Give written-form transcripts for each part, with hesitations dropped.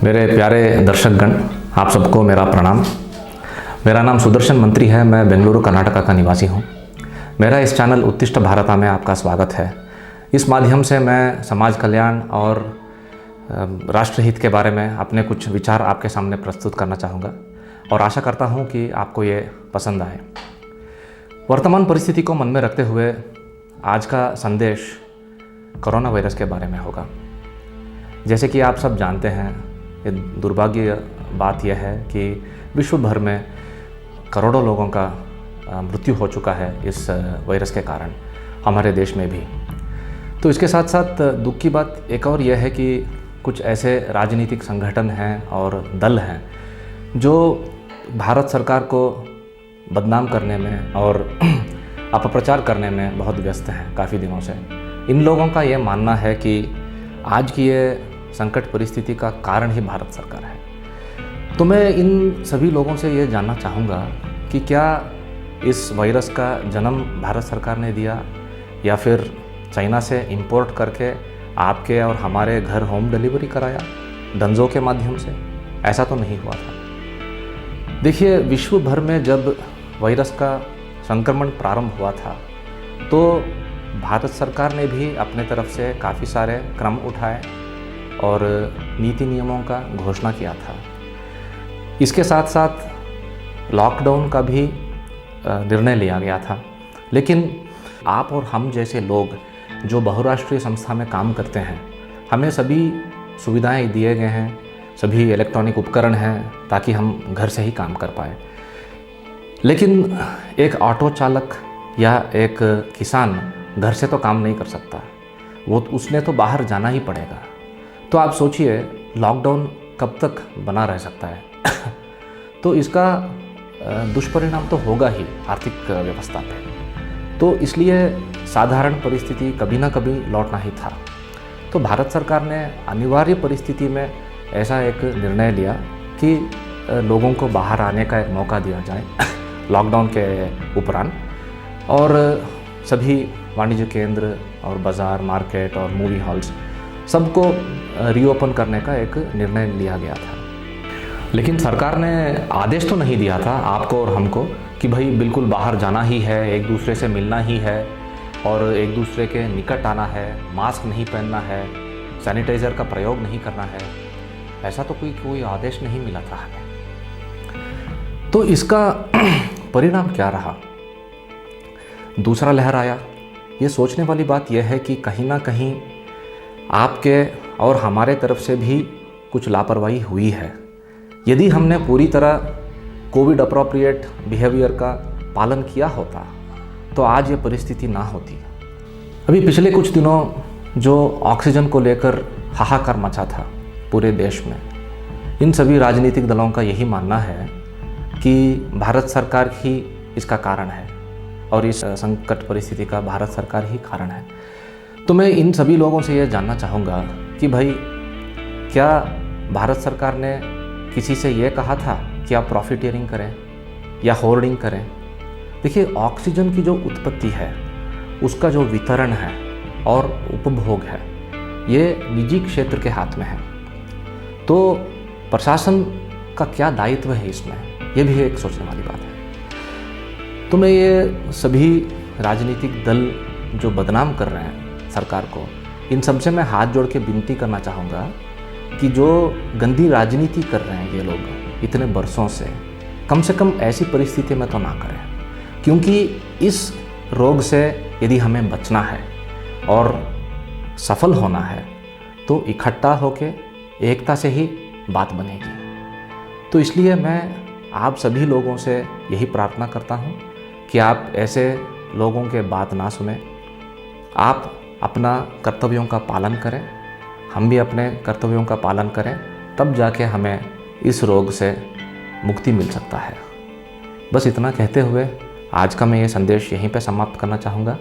मेरे प्यारे दर्शकगण, आप सबको मेरा प्रणाम। मेरा नाम सुदर्शन मंत्री है। मैं बेंगलुरु कर्नाटका का निवासी हूँ। मेरा इस चैनल उत्तिष्ठ भारता में आपका स्वागत है। इस माध्यम से मैं समाज कल्याण और राष्ट्रहित के बारे में अपने कुछ विचार आपके सामने प्रस्तुत करना चाहूँगा और आशा करता हूँ कि आपको ये पसंद आए। वर्तमान परिस्थिति को मन में रखते हुए आज का संदेश कोरोना वायरस के बारे में होगा। जैसे कि आप सब जानते हैं, ये दुर्भाग्य बात यह है कि विश्व भर में करोड़ों लोगों का मृत्यु हो चुका है इस वायरस के कारण, हमारे देश में भी। तो इसके साथ साथ दुख की बात एक और यह है कि कुछ ऐसे राजनीतिक संगठन हैं और दल हैं जो भारत सरकार को बदनाम करने में और अपप्रचार करने में बहुत व्यस्त हैं काफ़ी दिनों से। इन लोगों का ये मानना है कि आज की ये संकट परिस्थिति का कारण ही भारत सरकार है। तो मैं इन सभी लोगों से ये जानना चाहूँगा कि क्या इस वायरस का जन्म भारत सरकार ने दिया या फिर चाइना से इंपोर्ट करके आपके और हमारे घर होम डिलीवरी कराया डंजों के माध्यम से? ऐसा तो नहीं हुआ था। देखिए, विश्व भर में जब वायरस का संक्रमण प्रारंभ हुआ था तो भारत सरकार ने भी अपने तरफ से काफ़ी सारे क्रम उठाए और नीति नियमों का घोषणा किया था। इसके साथ साथ लॉकडाउन का भी निर्णय लिया गया था। लेकिन आप और हम जैसे लोग जो बहुराष्ट्रीय संस्था में काम करते हैं, हमें सभी सुविधाएं दिए गए हैं, सभी इलेक्ट्रॉनिक उपकरण हैं ताकि हम घर से ही काम कर पाए। लेकिन एक ऑटो चालक या एक किसान घर से तो काम नहीं कर सकता, उसने तो बाहर जाना ही पड़ेगा। तो आप सोचिए लॉकडाउन कब तक बना रह सकता है। तो इसका दुष्परिणाम तो होगा ही आर्थिक व्यवस्था पे। तो इसलिए साधारण परिस्थिति कभी ना कभी लौटना ही था। तो भारत सरकार ने अनिवार्य परिस्थिति में ऐसा एक निर्णय लिया कि लोगों को बाहर आने का एक मौका दिया जाए लॉकडाउन के उपरांत, और सभी वाणिज्य केंद्र और बाज़ार, मार्केट और मूवी हॉल्स सबको रीओपन करने का एक निर्णय लिया गया था। लेकिन सरकार ने आदेश तो नहीं दिया था आपको और हमको कि भाई बिल्कुल बाहर जाना ही है, एक दूसरे से मिलना ही है और एक दूसरे के निकट आना है, मास्क नहीं पहनना है, सैनिटाइज़र का प्रयोग नहीं करना है। ऐसा तो कोई आदेश नहीं मिला था हमें। तो इसका परिणाम क्या रहा? दूसरा लहर आया। ये सोचने वाली बात यह है कि कहीं ना कहीं आपके और हमारे तरफ से भी कुछ लापरवाही हुई है। यदि हमने पूरी तरह कोविड अप्रोप्रिएट बिहेवियर का पालन किया होता तो आज ये परिस्थिति ना होती। अभी पिछले कुछ दिनों जो ऑक्सीजन को लेकर हाहाकार मचा था पूरे देश में, इन सभी राजनीतिक दलों का यही मानना है कि भारत सरकार ही इसका कारण है और इस संकट परिस्थिति का भारत सरकार ही कारण है। तो मैं इन सभी लोगों से ये जानना चाहूँगा कि भाई क्या भारत सरकार ने किसी से ये कहा था कि आप प्रॉफिटियरिंग करें या होर्डिंग करें? देखिए, ऑक्सीजन की जो उत्पत्ति है, उसका जो वितरण है और उपभोग है, ये निजी क्षेत्र के हाथ में है। तो प्रशासन का क्या दायित्व है इसमें, ये भी एक सोचने वाली बात है। तो मैं ये सभी राजनीतिक दल जो बदनाम कर रहे हैं सरकार को, इन सबसे मैं हाथ जोड़ के विनती करना चाहूँगा कि जो गंदी राजनीति कर रहे हैं ये लोग इतने बरसों से कम ऐसी परिस्थिति में तो ना करें। क्योंकि इस रोग से यदि हमें बचना है और सफल होना है तो इकट्ठा होके एकता से ही बात बनेगी। तो इसलिए मैं आप सभी लोगों से यही प्रार्थना करता हूँ कि आप ऐसे लोगों के बात ना सुने, आप अपना कर्तव्यों का पालन करें, हम भी अपने कर्तव्यों का पालन करें, तब जाके हमें इस रोग से मुक्ति मिल सकता है। बस इतना कहते हुए आज का मैं ये संदेश यहीं पे समाप्त करना चाहूँगा।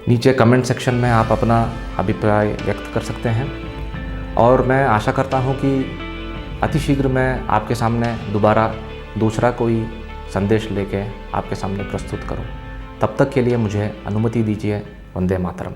नीचे कमेंट सेक्शन में आप अपना अभिप्राय व्यक्त कर सकते हैं और मैं आशा करता हूँ कि अतिशीघ्र मैं आपके सामने दोबारा दूसरा कोई संदेश लेके आपके सामने प्रस्तुत करूं। तब तक के लिए मुझे अनुमति दीजिए। वंदे मातरम।